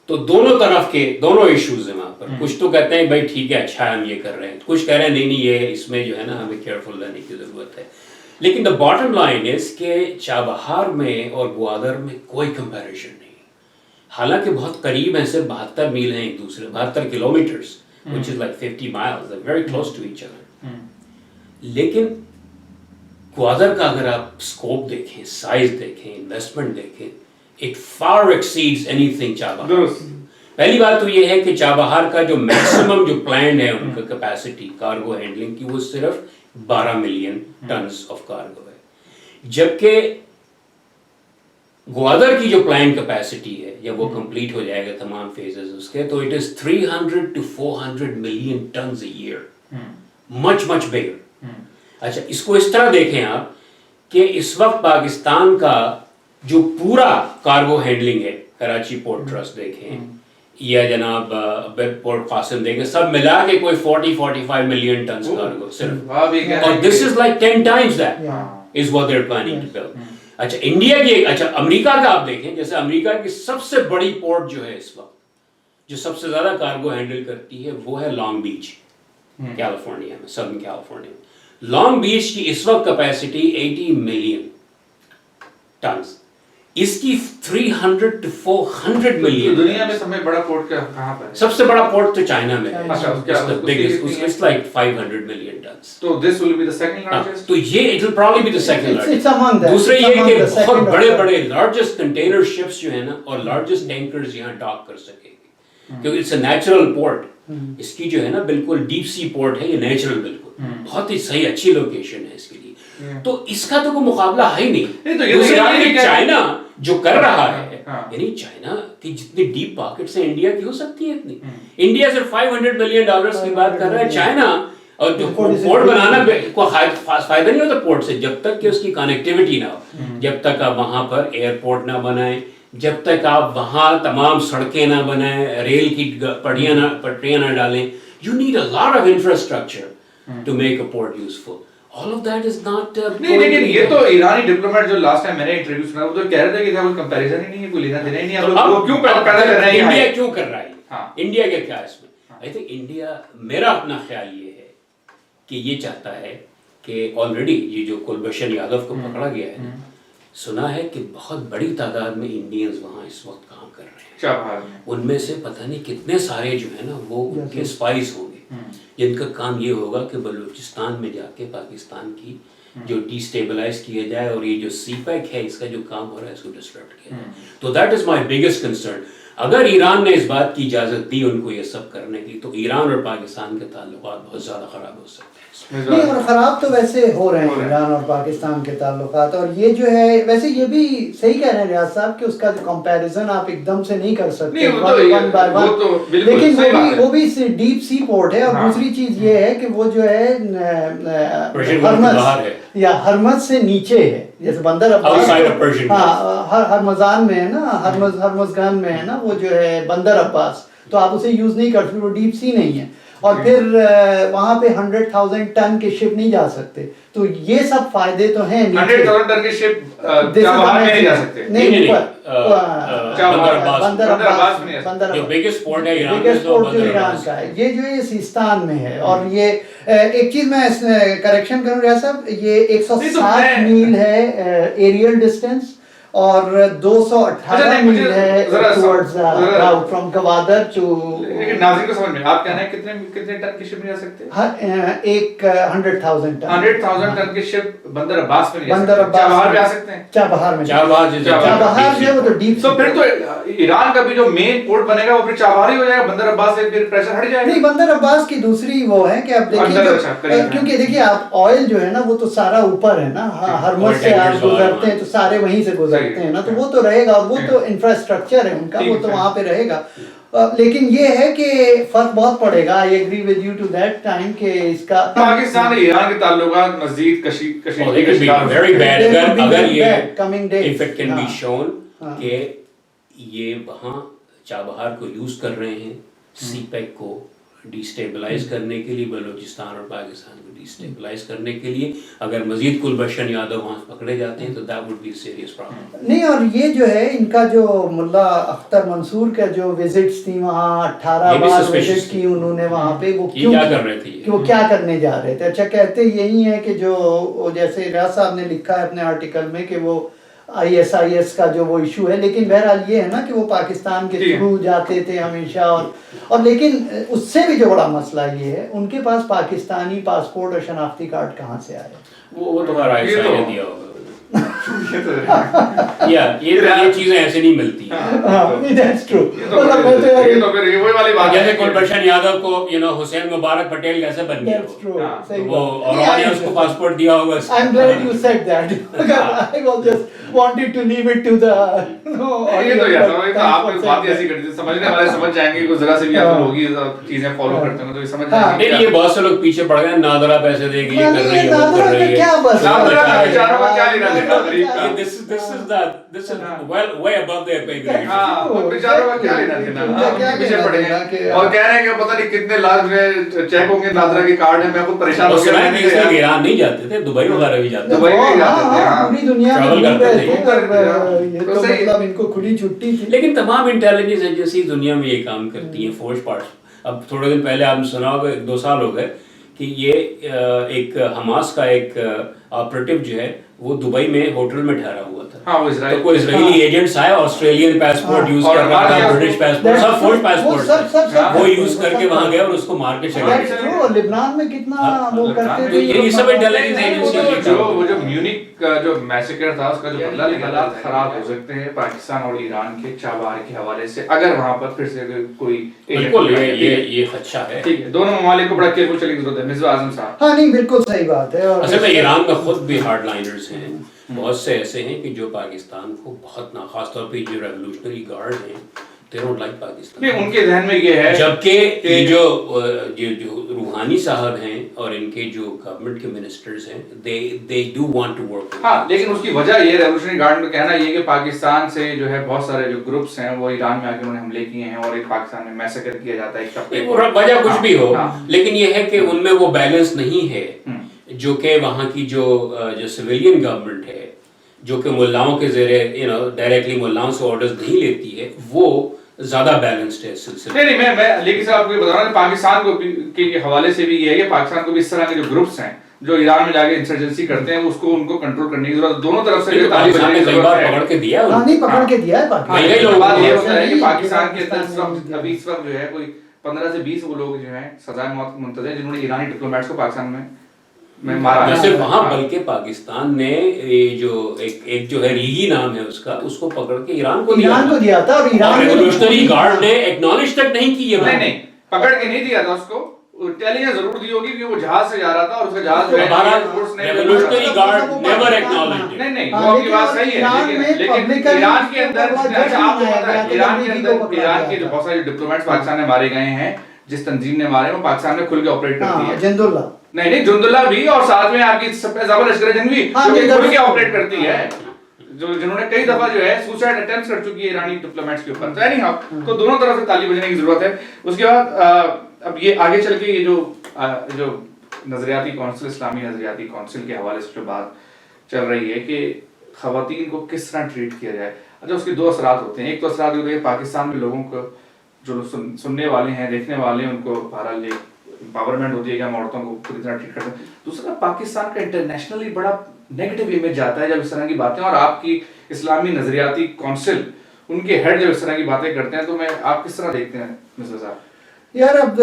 تو دونوں طرف کے دونوں ایشوز ہیں وہاں پر. کچھ تو کہتے ہیں بھائی ٹھیک ہے اچھا ہم یہ کر رہے ہیں, کچھ کہہ رہے ہیں نہیں یہ اس میں جو ہے نا ہمیں کیئرفل رہنے کی ضرورت ہے. لیکن دا باٹم لائن از کہ چابہار میں اور گوادر میں کوئی کمپیریشن نہیں, حالانکہ بہت قریب ہیں, صرف 72 میل ہیں ایک دوسرے, 72 kilometres which is like 50 miles, they're very close to each other. لیکن گوادر کا اگر آپ اسکوپ دیکھیں, سائز دیکھیں, انویسٹمنٹ دیکھیں, it far exceeds anything Chabahar. پہلی بات تو یہ ہے کہ چابہار کا جو میکسیمم جو پلانڈ ہے ان کا کیپیسٹی کارگو ہینڈلنگ کی وہ صرف 12 ملین ٹنز آف کارگو ہے, جبکہ گوادر کی جو پلان کیپیسٹی ہے جب وہ کمپلیٹ ہو جائے گا تمام فیزز اس کے, تو it is 300 to 400 million tons a year, much much bigger. اچھا اس کو اس طرح دیکھیں آپ کہ اس وقت پاکستان کا جو پورا کارگو ہینڈلنگ ہے, کراچی پورٹ ٹرسٹ دیکھیں یا جناب پورٹ قاسم دیکھیں, سب ملا کے کوئی 40-45 ملین ٹنز کارگو صرف, اور this is like 10 times that is what they're planning to build. اچھا انڈیا کی, اچھا امریکہ کا آپ دیکھیں, جیسے امریکہ کی سب سے بڑی پورٹ جو ہے اس وقت جو سب سے زیادہ کارگو ہینڈل کرتی ہے وہ ہے لانگ بیچ, کیلیفورنیا میں, سدرن کیلیفورنیا میں. لانگ بیچ کی اس وقت کیپیسٹی 80 ملین ٹنز, اس کی 300 to 400 ملین. دنیا میں سب سے بڑا پورٹ کہاں پر ہے؟ سب سے بڑا پورٹ تو چائنا میں ہے, it's like 500 million tons. So this will be the second largest. تو یہ it will probably be the second largest. It's among them. دوسرے یہ کہ بہت بڑے بڑے largest container ships جو ہیں نا اور largest tankers یہاں ڈاک کر سکیں گے, کیونکہ it's a natural port. اس کی جو ہے نا بالکل ڈیپ سی پورٹ ہے, یہ نیچرل بالکل بہت ہی صحیح اچھی لوکیشن ہے اس کے لیے. تو اس کا تو کوئی مقابلہ ہے ہی نہیں. دوسرے یہ کہ چائنا جو کر رہا ہے, یعنی چائنا کی جتنی ڈیپ پاکٹس ہیں انڈیا کی ہو سکتی ہے اتنی. انڈیا صرف $500 ملین کی بات کر رہا ہے, چائنا اور جو پورٹ بنانا کو فائدہ نہیں ہوتا پورٹ سے جب تک کہ اس کی کنیکٹیوٹی نہ ہو, جب تک آپ وہاں پر ایئرپورٹ نہ بنائیں, جب تک آپ وہاں تمام سڑکیں نہ بنائیں, ریل کی پٹریاں نہ ڈالیں. You need a lot of infrastructure to make a port useful. All of that is not نہیں, لیکن یہ تو ایرانی ڈپلومیٹ جو لاسٹ ٹائم میں نے انٹرویو سنا وہ تو کہہ رہے تھے کہ کوئی کمپیریزن ہی نہیں ہے, کوئی لینا دینا ہی نہیں ہے. وہ کیوں پیدا کر رہے ہیں, انڈیا کیوں کر رہا ہے, انڈیا کا کیا اس میں؟ آئی تھنک انڈیا, میرا اپنا خیال یہ ہے کہ یہ چاہتا ہے کہ آلریڈی یہ جو کلبھوشن یادو کو پکڑا گیا ہے, سنا ہے کہ بہت بڑی تعداد میں انڈینز وہاں اس وقت کام کر رہے ہیں, ان میں سے پتہ نہیں کتنے سارے جو ہیں نا وہ ان کے اسپائز ہوں گے جن کا کام یہ ہوگا کہ بلوچستان میں جا کے پاکستان کی جو ڈی اسٹیبلائز کیا جائے اور یہ جو سی پیک ہے اس کا جو کام ہو رہا ہے اس کو ڈسٹرپٹ کیا جائے. تو that is my biggest concern. اگر ایران نے اس بات کی اجازت دی ان کو یہ سب کرنے کی تو ایران اور پاکستان کے تعلقات بہت زیادہ خراب ہو سکتے ہیں. نہیں, اور خراب تو ویسے ہو رہے ہیں ایران اور پاکستان کے تعلقات. اور یہ جو ہے ویسے یہ بھی صحیح کہہ رہے ہیں ریاض صاحب کہ اس کا جو کمپیریزن آپ ایک دم سے نہیں کر سکتے ون بائی ون, لیکن وہ بھی ڈیپ سی پورٹ ہے. اور دوسری چیز یہ ہے کہ وہ جو ہے ہرمز یا ہرمز سے نیچے ہے, جیسے بندر عباس ہرمزان میں ہے نا, ہرمزگان میں ہے نا وہ جو ہے بندر عباس, تو آپ اسے یوز نہیں کر سکتے, وہ ڈیپ سی نہیں ہے. اور پھر وہاں پہ 100,000 ٹن کے شپ نہیں جا سکتے. تو یہ سب فائدے تو ہیں. 100,000 ٹن کے شپ چابہار میں نہیں جا سکتے. نہیں, بندر عباس میں جو بگیسٹ پورٹ ہے ایران کا ہے, یہ جو ہے سیستان میں ہے. اور یہ ایک چیز میں کریکشن کروں ریاض صاحب, یہ 160 میل ہے ایریل ڈسٹینس اور 218 میل ہے towards route from Gwadar to. لیکن ناظرین کو سمجھ میں آپ کہنا ہے کتنے ٹن کی شپ نہیں جا سکتے؟ ایک 100,000 ٹن. 100,000 ٹن کی شپ بندر عباس میں بندر عباس چابہار میں آ سکتے ہیں. چابہار جو ہے وہ تو ڈیپ. تو پھر تو ایران کا بھی جو مین پورٹ بنے گا وہ پھر چابہار ہی ہو جائے گا, بندر عباس سے پھر پریشر ہٹ جائے گا. نہیں, بندر عباس کی دوسری وہ ہے کہ آپ دیکھیے, کیونکہ دیکھیے آپ آئل جو ہے نا وہ تو سارا اوپر ہے نا, ہرمز سے آپ گزرتے ہیں تو سارے وہیں سے گزرتے ہیں نا, تو وہ تو رہے گا. اور وہ تو انفراسٹرکچر ہے ان کا, وہ تو وہاں پہ رہے گا. لیکن یہ ہے کہ فرق بہت پڑے گا. I agree with you to that time کہ اس کا پاکستان اور ایران کے تعلقات مزید کشیدگی اگر یہ if it can be shown کہ یہ وہاں چابہار کو یوز کر رہے ہیں سی پیک کو ڈی اسٹیبلائز کرنے کے لیے, بلوچستان اور پاکستان کو ڈی اسٹیبلائز کرنے کے لیے, اگر مزید کلبھوشن یادو وہاں پکڑے جاتے ہیں تو that would be a serious problem. نہیں, اور یہ جو ہے ان کا جو ملا اختر منصور کا جو وزٹس تھی وہاں 18 بار وزٹ کی انہوں نے وہاں پہ, وہ کیا کر رہے تھے, کہ وہ کیا کرنے جا رہے تھے. اچھا کہتے یہی ہے کہ جو جیسے ریاض صاحب نے لکھا ہے اپنے آرٹیکل میں کہ وہ ISIS کا جو وہ ایشو ہے، لیکن بہرحال یہ ہے نا کہ وہ پاکستان کے تھرو جاتے تھے ہمیشہ، اور لیکن اس سے بھی جو بڑا مسئلہ یہ ہے ان کے پاس پاکستانی پاسپورٹ اور شناختی کارڈ کہاں سے آئے؟ وہ تو ISIS نے دیا ہوگا. یہ چیزیں ایسے نہیں ملتی. جیسے کلبھشن یادو کو حسین مبارک پٹیل کیسے بن گیا وہ، اور انہوں نے اس کو پاسپورٹ دیا ہوگا. I'm glad you said that. I was just wanted to leave it to the یہ تو یار آپ بات ایسی کرتے ہیں سمجھنے والے سمجھ جائیں گے، ذرا سے بھی آپ لوگی چیزیں فالو کرتے ہیں تو یہ سمجھ جائیں گے. یہ بہت سے لوگ پیچھے پڑ گئے، نادرا پیسے دے گی، یہ کر رہی ہے، وہ کر رہی ہے. نادرا کا بیچاروں کا کیا لینا دینا. This is way above their pay grade. ہاں بیچاروں کا کیا لینا دینا، پیچھے پڑ گئے اور کہہ رہے ہیں کہ پتہ نہیں کتنے لاکھ میں چیک ہوں گے نادرا کے کارڈ ہیں. میں خود پریشان ہو گیا. ایران نہیں جاتے تھے، دبئی وغیرہ بھی جاتے تھے، دبئی بھی جاتے تھے، پوری دنیا میں یہ تو مطلب ان کو کھلی چھٹی تھی. لیکن تمام انٹیلیجنس ایجنسی دنیا میں یہ کام کرتی ہیں، فورس پارٹس. اب تھوڑے دن پہلے آپ نے سنا ہوگا، 2 سال ہو گئے کہ یہ ایک حماس کا ایک آپریٹو جو ہے وہ دبئی میں ہوٹل میں ٹھہرا ہوا تھا. تو کوئی اسرائیلی ایجنٹس آئے، آسٹریلین پاسپورٹ یوز کر رہا تھا، برٹش پاسپورٹ، سب فورس پاسپورٹ وہ یوز کر کے وہاں گیا اور اس کو مار کے چلے گئے. لبنان میں کتنا وہ کرتے تھے. یہ سب انٹیلیجنس ایجنسی وہ جو میونک کا جو میسیکر تھا اس کا جو بدلہ لے حالات خراب ہو سکتے ہیں پاکستان اور ایران کے چابہار کے حوالے سے، اگر وہاں پر پھر سے کوئی بالکل یہ خدشہ ہے. ٹھیک ہے، دونوں ممالک کو بڑا کیئرفل چلنے کی ضرورت ہے. مصباح اعظم صاحب. ہاں نہیں بالکل صحیح بات ہے. اصل میں ایران کا خود بھی ہارڈ لائنرز ہیں، بہت سے ایسے ہیں کہ جو پاکستان کو بہت خاص طور پہ جو ریولوشنری گارڈ ہیں they don't like پاکستان. نہیں ان کے ذہن میں یہ ہے، جبکہ یہ جو روحانی صاحب ہیں اور ان کے جو گورنمنٹ کے منسٹرز ہیں they do want to work. ہاں لیکن اس کی وجہ یہ ریولوشنری گارڈ کا کہنا یہ کہ پاکستان سے جو ہے بہت سارے جو گروپس ہیں وہ ایران میں آ کے انہوں نے حملے کیے ہیں اور ایک پاکستان میں میسیکر کیا جاتا ہے. وجہ کچھ بھی ہو، لیکن یہ ہے کہ ان میں وہ بیلنس نہیں ہے جو کہ وہاں کی جو سویلین گورنمنٹ ہے، جو کہ ملاؤں کے زیر ڈائریکٹلی ملاؤں سے آرڈرز نہیں لیتی ہے، وہ زیادہ بیلنسڈ ہے اس سلسلے. نہیں میں لیکن صاحب آپ کو یہ بتا رہا ہوں پاکستان کو کے حوالے سے بھی یہ ہے کہ پاکستان کو بھی اس طرح کے جو گروپس ہیں جو ایران میں جا کے انسرجنسی کرتے ہیں اس کو ان کو کنٹرول کرنے کی ضرورت ہے. دونوں طرف سے پاکستان نے کئی بار پکڑ کے دیا ہے، نہیں پکڑ کے دیا ہے. بات یہ ہوتا ہے کہ پاکستان کے اندر ابھی اس وقت جو ہے کوئی 15 سے 20 وہ لوگ جو ہیں سزائے موت منتظر ہیں جنہوں نے ایرانی ڈپلومیٹس کو پاکستان میں مارا. نہ صرف وہاں بلکہ پاکستان نے جو ایک جو ہے ریگی نام ہے اس کو پکڑ کے ایران کو دیا تھا اور ایران ریولوشنری گارڈ نے ایکنالج تک نہیں کی. نہیں پکڑ کے نہیں دیا تھا اس کو، انٹیلیجنس ضرور دی ہوگی کہ وہ جہاز سے جا رہا تھا اور اس کا جہاز جو ہے ریولوشنری گارڈ نیور ایکنالجڈ. نہیں وہ کی بات صحیح ہے، لیکن ایران کے اندر آپ کو پتہ ہے ایران کے اندر ایران کے جو بہت سارے ڈپلومیٹس پاکستان میں مارے گئے ہیں، جس تنظیم نے مارے وہ پاکستان میں کھل کے آپریٹ کرتی ہے. جند اللہ نہیں جند اللہ بھی، اور ساتھ میں آپ کی زبر لشکر جنگ بھی جو کہ کھل کے آپریٹ کرتی ہے، جنہوں نے کئی دفعہ جو ہے سوسائڈ اٹیمپٹس کر چکی ہے ایرانی ڈپلومیٹس کے اوپر. تو دونوں طرف سے تالی بجنے کی ضرورت ہے. اس کے بعد اب یہ آگے چل کے یہ جو نظریاتی کونسل، اسلامی نظریاتی کونسل کے حوالے سے جو بات چل رہی ہے کہ خواتین کو کس طرح ٹریٹ کیا جائے. اچھا اس کے 2 اثرات ہوتے ہیں. ایک تو اثرات ہوتے ہیں پاکستان میں لوگوں کو جو سننے والے ہیں، دیکھنے والے ہیں، ان کو بہرحال امپاورمنٹ ہوتی ہے کہ ہم عورتوں کو پوری طرح ٹریٹ کرتے ہیں. دوسرا پاکستان کا انٹرنیشنلی بڑا نیگیٹو امیج جاتا ہے جب اس طرح کی باتیں، اور آپ کی اسلامی نظریاتی کونسل ان کے ہیڈ جب اس طرح کی باتیں کرتے ہیں تو آپ کس طرح دیکھتے ہیں مصباح صاحب؟ یار اب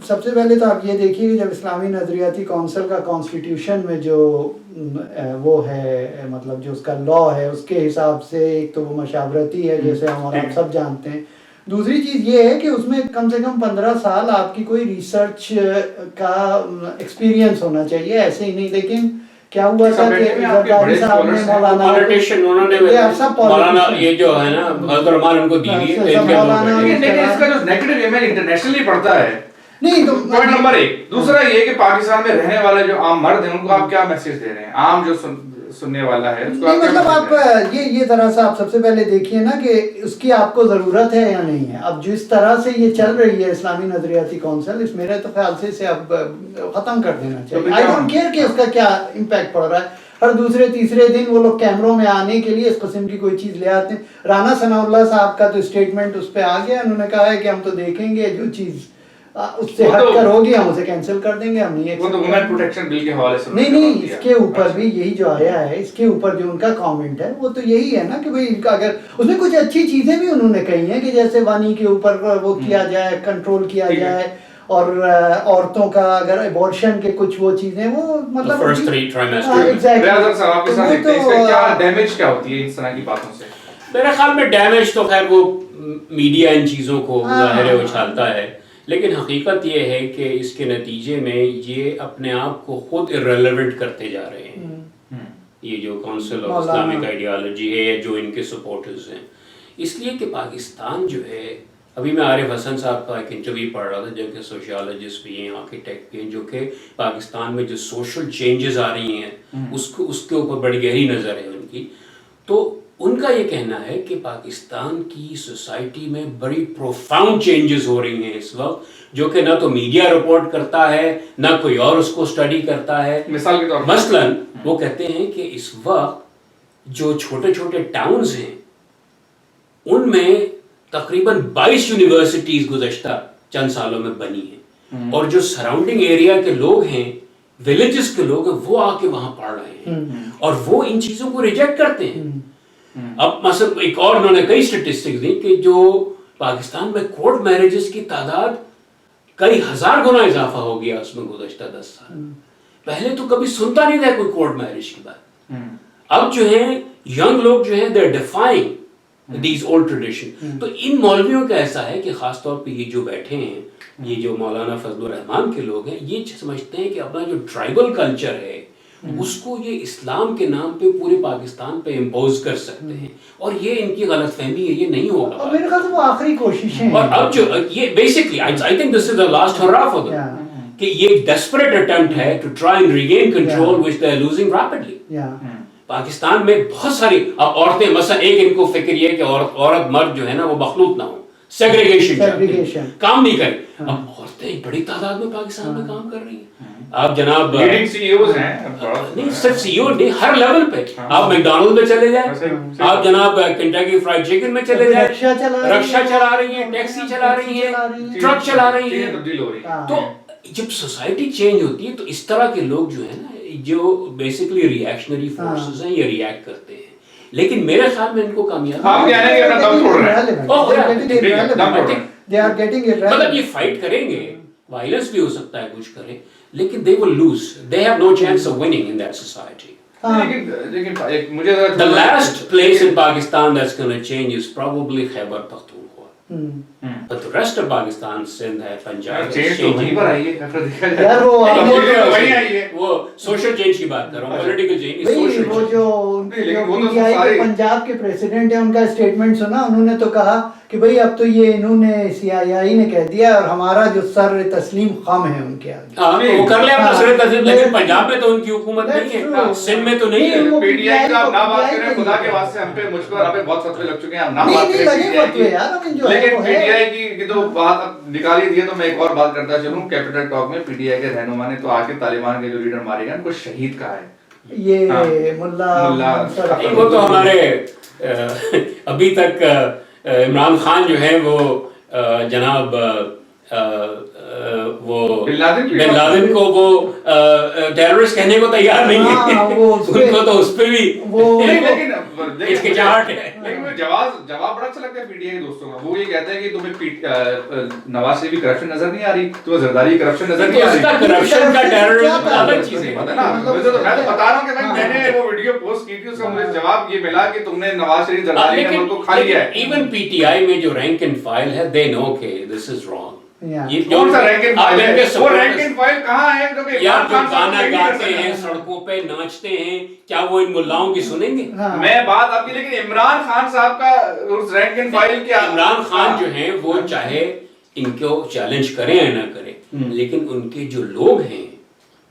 سب سے پہلے تو آپ یہ دیکھیے کہ جب اسلامی نظریاتی کونسل کا کانسٹیٹیوشن میں جو وہ ہے مطلب جو اس کا لا ہے اس کے حساب سے ایک تو وہ مشاورتی ہے جیسے ہم اور آپ سب جانتے ہیں. دوسری چیز یہ ہے کہ اس میں کم سے کم 15 سال آپ کی کوئی ریسرچ کا ایکسپیرینس ہونا چاہیے، ایسے ہی نہیں. لیکن کیا ہوا تھا کہ زرداری صاحب نے مولانا یہ جو ہے نا حضرت رحمان ان کو دی ہے، لیکن اس کا جو نیگیٹو امیج انٹرنیشنلی پڑتا ہے نہیں تو پوائنٹ نمبر 1. دوسرا یہ کہ پاکستان میں رہنے والے جو عام مرد ہیں ان کو آپ کیا میسج دے رہے ہیں؟ عام جو سننے والا ہے اس کو مطلب آپ یہ طرح سے آپ سب سے پہلے دیکھیے نا کہ اس کی آپ کو ضرورت ہے یا نہیں ہے. اب جس طرح سے یہ چل رہی ہے اسلامی نظریاتی کونسل، اس میرے تو خیال سے اسے اب ختم کر دینا چاہیے. آئی ڈونٹ کیئر کہ اس کا کیا امپیکٹ پڑ رہا ہے. ہر دوسرے تیسرے دن وہ لوگ کیمروں میں آنے کے لیے اس قسم کی کوئی چیز لے آتے ہیں. رانا ثناء اللہ صاحب کا تو اسٹیٹمنٹ اس پہ آ گیا، انہوں نے کہا ہے کہ ہم تو دیکھیں گے جو چیز اس سے ہٹ کر ہوگی ہم اسے کینسل کر دیں گے, ہم نہیں وہ تو وومن پروٹیکشن بل کے حوالے سے نہیں اس کے اوپر بھی یہی جو آیا ہے, اس کے اوپر جو ان کا کامنٹ ہے وہ تو یہی ہے نا کہ بھائی ان کا اگر اس میں کچھ اچھی چیزیں بھی انہوں نے کہی ہیں کہ جیسے وانی کے اوپر وہ کیا جائے, کنٹرول کیا جائے, اور عورتوں کا اگر ایبورشن کے کچھ وہ چیزیں وہ مطلب فرسٹ 3 ڈیمیج کیا ہوتی ہے اس طرح کی باتوں سے؟ میرے خیال میں ڈیمیج تو خیر وہ میڈیا ان چیزوں کو ظاہر ہے اچھالتا ہے, لیکن حقیقت یہ ہے کہ اس کے نتیجے میں یہ اپنے آپ کو خود irrelevant کرتے جا رہے ہیں, یہ جو کونسل آف اسلامک آئیڈیالوجی ہے یا جو ان کے سپورٹرز ہیں, اس لیے کہ پاکستان جو ہے, ابھی میں عارف حسن صاحب کا ایک انٹرویو پڑھ رہا تھا جو کہ سوشیالوجسٹ بھی ہیں, آرکیٹیکٹ بھی ہیں, جو کہ پاکستان میں جو سوشل چینجز آ رہی ہیں اس کے اوپر بڑی گہری نظر ہے ان کی. تو ان کا یہ کہنا ہے کہ پاکستان کی سوسائٹی میں بڑی پروفاؤنڈ چینجز ہو رہی ہیں اس وقت, جو کہ نہ تو میڈیا رپورٹ کرتا ہے نہ کوئی اور اس کو اسٹڈی کرتا ہے. مثال کے طور پر مثلاً وہ کہتے ہیں کہ اس وقت جو چھوٹے چھوٹے ٹاؤنز ہیں ان میں تقریباً 22 یونیورسٹیز گزشتہ چند سالوں میں بنی ہیں, اور جو سراؤنڈنگ ایریا کے لوگ ہیں, ولیجز کے لوگ ہیں, وہ آ کے وہاں پڑھ رہے ہیں اور وہ ان چیزوں کو ریجیکٹ کرتے ہیں. اب مثلا ایک اور انہوں نے کئی اسٹیٹسٹکس دی کہ جو پاکستان میں کورٹ میرجز کی تعداد کئی ہزار گنا اضافہ ہو گیا اس میں گزشتہ 10 سال. پہلے تو کبھی سنتا نہیں تھا کوئی کورٹ میرج کی بات, اب جو ہے ینگ لوگ جو ہیں they're defying these old tradition. تو ان مولویوں کا ایسا ہے کہ خاص طور پہ یہ جو بیٹھے ہیں, یہ جو مولانا فضل الرحمان کے لوگ ہیں, یہ سمجھتے ہیں کہ اپنا جو ٹرائبل کلچر ہے اس کو یہ اسلام کے نام پہ پورے پاکستان پہ امپوز کر سکتے ہیں, اور یہ ان کی غلط فہمی ہے, یہ نہیں ہوگا. میرے خیال سے وہ آخری کوششیں ہیں. اور اب جو یہ basically I think this is the last hurrah for them, کہ یہ ایک desperate attempt ہے to try and regain control which they are losing rapidly. Pakistan میں بہت ساری اب عورتیں, مثلا ایک ان کو فکر یہ کہ عورت مرد جو ہے نا وہ مخلوط نہ ہو, سیگریگیشن کام نہیں کرے. اب عورتیں بڑی تعداد میں پاکستان میں کام کر رہی ہیں. آپ جناب نہیں صرف سی او نہیں, ہر لیول پہ آپ میکڈونلڈ میں چلے جائیں, آپ جناب کنٹاکی فرائیڈ چکن میں چلے جائیں, رکشا چلا رہی ہیں, ٹیکسی چلا رہی ہیں, ٹرک چلا رہی ہیں. تو جب سوسائٹی چینج ہوتی ہے تو اس طرح کے لوگ جو ہیں نا, جو بیسکلی ریئیکشنری فورسز ہیں, یہ ریئیکٹ کرتے ہیں. لیکن میرے خیال میں ان کو کامیابی مطلب یہ فائٹ کریں گے, وائلنس بھی ہو سکتا ہے کچھ کریں, لیکن they will lose. They have no chance of winning in that society. The last place in Pakistan that's going to change is probably Khyber Pakhtunkhwa. But the rest of Pakistan, Sindh ہے, Punjab ہے, وہ social change کی بات کر رہا ہوں, political change, social وہ جو پی آئی کے پنجاب کے پریزیڈنٹ ہیں, ان کا اسٹیٹمنٹ سنا, انہوں نے تو کہا کہ بھئی اب تو یہ انہوں نے سی آئی آئی نے کہہ دیا اور ہمارا جو سر تسلیم خم ہے ان کے آگے. ہاں وہ کر لیں اپنا سر تسلیم, لیکن پنجاب میں تو ان کی حکومت نہیں ہے, سندھ میں تو نہیں ہے. پی ٹی آئی کا آپ نہ بات کریں, خدا کے واسطے ہم پہ مجھ پر آپ پہ بہت فتوے لگ چکے ہیں, ہم نہ بات کریں. لیکن پی ٹی آئی کی تو بات نکال ہی دی ہے, تو میں ایک اور بات کرتا چلوں. کیپٹل ٹاک میں پی ٹی آئی کے رہنما نے تو آ کے طالبان کے جو لیڈر مارے گئے ان کو شہید کہا ہے. یہ ملا وہ تو ہمارے ابھی تک عمران خان جو ہے وہ جناب وہ بن لادن کو وہ ٹیررسٹ کہنے کو تیار نہیں ہے, ان کو تو اس پہ بھی ہچکچاہٹ ہے. لیکن جواب بڑا اچھا لگتا ہے پی ٹی آئی کے دوستوں کا. وہ یہ کہتے ہیں کہ تمہیں نواز شریف کی کرپشن نظر نہیں آ رہی, تمہیں زرداری کی کرپشن نظر نہیں آ رہی. کرپشن کا ٹیررزم الگ چیز ہے. میں تو بتا رہا ہوں کہ میں نے وہ ویڈیو پوسٹ کی تھی, اس کا مجھے جواب یہ ملا کہ تم نے نواز شریف زرداری کے ملک کو کھا لیا ہے. ایون پی ٹی آئی میں جو رینک اینڈ فائل ہے, دے نو کہ دس از رانگ. کون سا رینک اینڈ فائل ہے؟ وہ رینک اینڈ فائل کہاں ہے یار, جو گانا گاتے ہیں, سڑکوں پہ ناچتے ہیں, کیا وہ ان ملاؤں کی سنیں گے؟ میں بات آپ کی, لیکن عمران خان صاحب کا اس رینک اینڈ فائل کیا؟ عمران خان جو ہیں وہ چاہے ان کو چیلنج کریں یا نہ کریں, لیکن ان کے جو لوگ ہیں,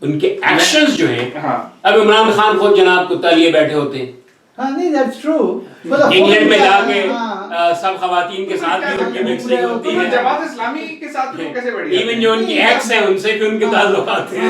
ان کے ایکشنز جو ہیں, اب عمران خان خود جناب کتا لیے بیٹھے ہوتے ہیں, انگلینڈ میں جا کے سب خواتین کے ساتھ بھی ان کی مکسنگ ہوتی ہے, جماعت اسلامی کے ساتھ کیسے بڑھی, ایون جو ان کی ایکس ہیں ان سے بھی ان کے تعلقات ہیں.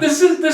this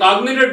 cognitive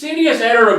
serious error of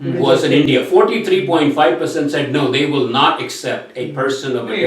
was in India. 43.5% said no, they will not accept a person of a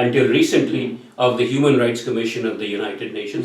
until recently of the Human Rights Commission of the United Nations,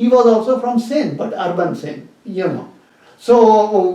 he was also from Sindh but urban Sindh, you know, so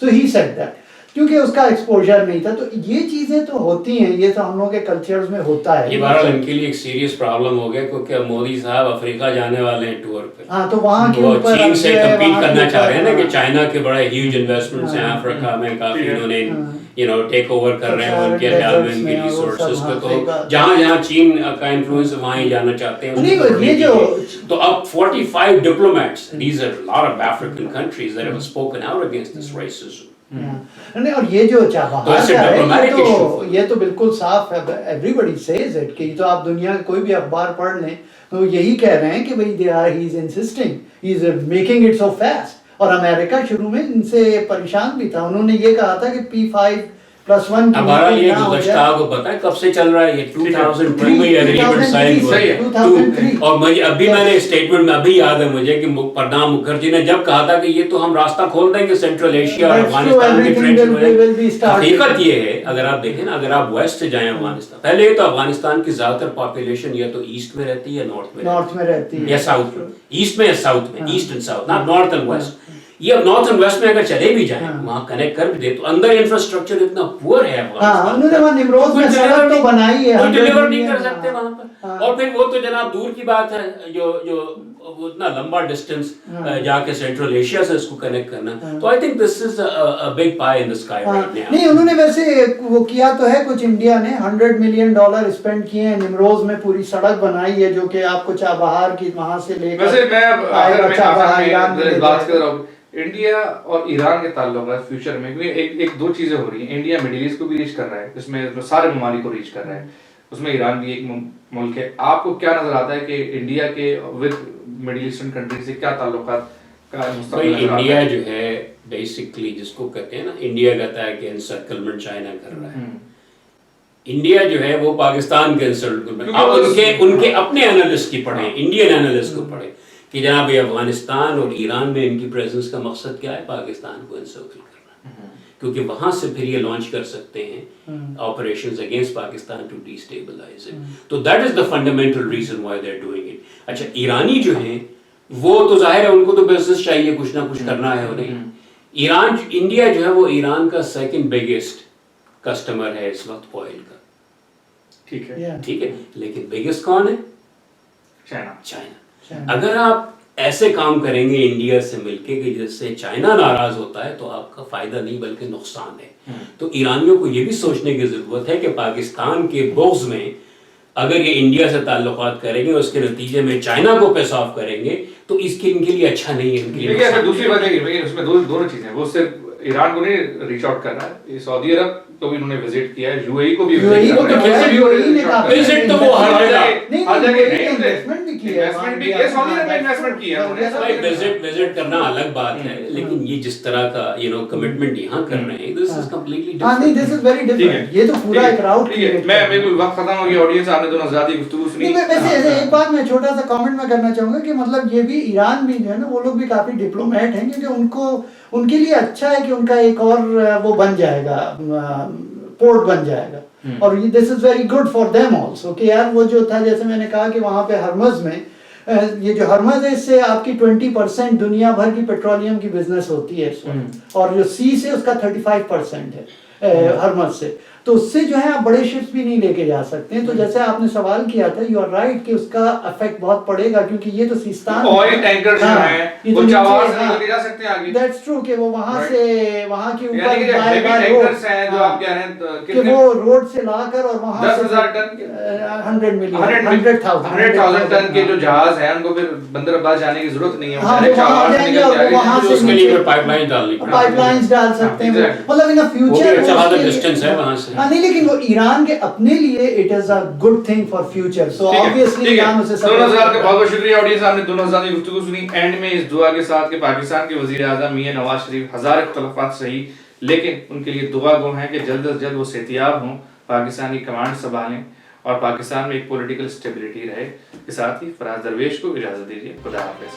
so he said that کیونکہ اس کا exposure نہیں تھا. تو یہ چیزیں تو ہوتی ہیں, یہ تو ہم لوگوں کے کلچرز میں ہوتا ہے. یہ بہرحال ان کے لیے ایک سیریس پرابلم ہو گیا کیونکہ مودی صاحب افریقہ جانے والے ہیں ٹور پہ. ہاں تو وہاں کے اوپر چین سے کمپیٹ کرنا چاہ رہے ہیں نا کہ چائنا کے بڑے ہیوج انویسٹمنٹس ہیں افریقہ میں, کافی انہوں نے ٹیک اوور کر رہے ہیں ان کے خیال میں ان کی ریسورسز کو. تو جہاں جہاں چین کا انفلوئنس وہاں ہی جانا چاہتے ہیں. تو اب 45 diplomats, these are a lot of African countries that have spoken out against this racism. اور یہ جو باہر کا ہے یہ تو بالکل صاف ہے. ایوری بڈی سیز اٹ کہ تو آپ دنیا کا کوئی بھی اخبار پڑھ لیں تو یہی کہہ رہے ہیں کہ بھائی he is insisting, he is making it so fast. اور امریکہ شروع میں ان سے پریشان بھی تھا, انہوں نے یہ کہا تھا کہ P5+1 ہمارا یہ گزشتہ کو پتا ہے کب سے چل رہا ہے, یہ 2003 میں ایگریمنٹ سائن ہوا ہے. اور مجھے ابھی میں نے اسٹیٹمنٹ میں ابھی یاد ہے مجھے کہ پردھان مکھرجی نے جب کہا تھا کہ یہ تو ہم راستہ کھول دیں گے سینٹرل ایشیا اور افغانستان کے فرینڈشپ. حقیقت یہ ہے اگر آپ دیکھیں نا, اگر آپ ویسٹ سے جائیں افغانستان, پہلے یہ تو افغانستان کی زیادہ تر پاپولیشن یا تو ایسٹ میں رہتی ہے یا نارتھ میں رہتی ہے یا ساؤتھ میں, ایسٹ میں یا ساؤتھ میں, east and south, not north and west. یہ اب نارتھ اینڈ ویسٹ میں اگر چلے بھی جائیں وہاں کنیکٹ کر بھی دے تو اندر انفراسٹرکچر اتنا پور ہے ڈیلیور نہیں کر سکتے وہاں پر. اور پھر وہ تو جناب دور کی بات ہے جو اتنا لمبا ڈسٹینس جا کے سینٹرل ایشیا سے اس کو کنیکٹ کرنا. تو I think this is a big pi in the sky right now. نہیں انہوں نے ویسے وہ کیا تو ہے کچھ, انڈیا نے $100 ملین اسپینڈ کیے ہیں, نمروز میں پوری سڑک بنائی ہے جو کہ آپ کو چابہار کی وہاں سے لے کر بات کر رہا ہوں انڈیا اور ایران کے تعلقات فیوچر میں, کیونکہ ایک دو چیزیں ہو رہی ہیں. انڈیا مڈل ایسٹ کو بھی ریچ کر رہا ہے, اس میں سارے ممالک کو ریچ کر رہا ہے, اس میں ایران بھی ایک ملک ہے. آپ کو کیا نظر آتا ہے کہ انڈیا کے ود مڈل ایسٹرن کنٹری سے کیا تعلقات کا مستقبل نظر آتا ہے؟ انڈیا جو ہے بیسکلی جس کو کہتے ہیں نا, انڈیا کہتا ہے کہ انسرکلمنٹ چائنا کر رہا ہے. انڈیا جو ہے وہ پاکستان کے انسرکلمنٹ, آپ ان کے اپنے انالسٹ کی پڑھیں, انڈین انالسٹ کو پڑھیں کہ جناب یہ افغانستان اور ایران میں ان کی پریزنس کا مقصد کیا ہے, پاکستان کو انسرکل کرنا, کیونکہ وہاں سے پھر یہ لانچ کر سکتے ہیں operations against Pakistan to destabilise it. تو that is the fundamental reason why they are doing it. اچھا ایرانی جو ہیں وہ تو ظاہر ہے ان کو تو بزنس چاہیے, کچھ نہ کچھ کرنا ہے انہیں. ایران انڈیا جو ہے وہ ایران کا سیکنڈ بگیسٹ کسٹمر ہے اس وقت آئل کا. ٹھیک ہے, لیکن بگیسٹ کون ہے؟ چائنا. اگر آپ ایسے کام کریں گے انڈیا سے مل کے کہ جس سے چائنا ناراض ہوتا ہے تو آپ کا فائدہ نہیں بلکہ نقصان ہے. تو ایرانیوں کو یہ بھی سوچنے کی ضرورت ہے کہ پاکستان کے بغض میں اگر یہ انڈیا سے تعلقات کریں گے اس کے نتیجے میں چائنا کو پیس آف کریں گے تو اس کے ان کے لیے اچھا نہیں ہے. ان کے لیے دوسری بات ہے کہ اس میں دونوں چیزیں, وہ صرف ایران کو نہیں ریچ آؤٹ کر رہا ہے, سعودی عرب کو بھی انہوں نے وزٹ کیا ہے, یو اے ای کو بھی وزٹ تو وہ ہر جگہ وزٹ کرنا الگ بات ہے, لیکن یہ جس طرح کا کمٹمنٹ یہاں کر رہے ہیں دس از کمپلیٹلی ڈفرنٹ. یہ تو پورا ایک راؤٹ میں بالکل وقت ختم ہو گیا, آڈینس آپ نے دونوں زیادہ گفتگو سنی. ویسے ایک بات میں چھوٹا سا کامنٹ میں کرنا چاہوں گا کہ مطلب یہ بھی ایران بھی جو ہے نا وہ لوگ بھی کافی ڈپلومیٹ ہیں, کیونکہ ان کے لیے اچھا ہے کہ ان کا ایک اور وہ بن جائے گا, پورٹ بن جائے گا, اور this is very good for them also کہ یار وہ جو تھا جیسے میں نے کہا کہ وہاں پہ ہرمز میں یہ جو ہرمز ہے اس سے آپ کی 20% دنیا بھر کی پیٹرولیم کی بزنس ہوتی ہے اس وقت, اور جو سی سے اس کا 35% ہے ہرمز سے. تو اس سے جو ہے آپ بڑے شپس بھی نہیں لے کے جا سکتے ہیں. تو جیسے آپ نے سوال کیا تھا یو آر رائٹ کہ اس کا افیکٹ بہت پڑے گا, کیونکہ یہ تو سیستان آئل ٹینکر جو ہیں وہ چاوار سے لے کے جا سکتے ہیں آگے. دیٹس ٹرو کہ وہ وہاں سے وہاں کے اوپر ہیوی ٹینکرز ہیں جو آپ کہہ رہے ہیں کہ وہ روڈ سے لا کر اور وہاں 10,000 ٹن 100,000 ٹن کے جو جہاز ہیں ان کو پھر بندر عباس جانے کی ضرورت نہیں ہے, وہاں سے اس کے لیے پائپ لائن ڈالنی پڑے, پائپ لائنز ڈال سکتے ہیں, مطلب ان فیوچر ڈسٹینس ہے وہاں سے. نہیں لیکن وہ ایران کے اپنے لیے it is a good thing for future. So obviously Iran اسے دونوں حضرات کا بہت بہت شکریہ. آڈینس آپ نے دونوں حضرات کی گفتگو سنی. اینڈ میں اس دعا کے ساتھ کہ پاکستان کے وزیر اعظم میاں نواز شریف ہزار اختلافات صحیح لیکن ان کے لیے دعا گو ہیں کہ جلد از جلد وہ صحتیاب ہوں, پاکستانی کمانڈ سنبھالیں اور پاکستان میں ایک پولیٹیکل اسٹیبلٹی رہے. کے ساتھ ہی فراز درویش کو اجازت دیجیے. خدا حافظ.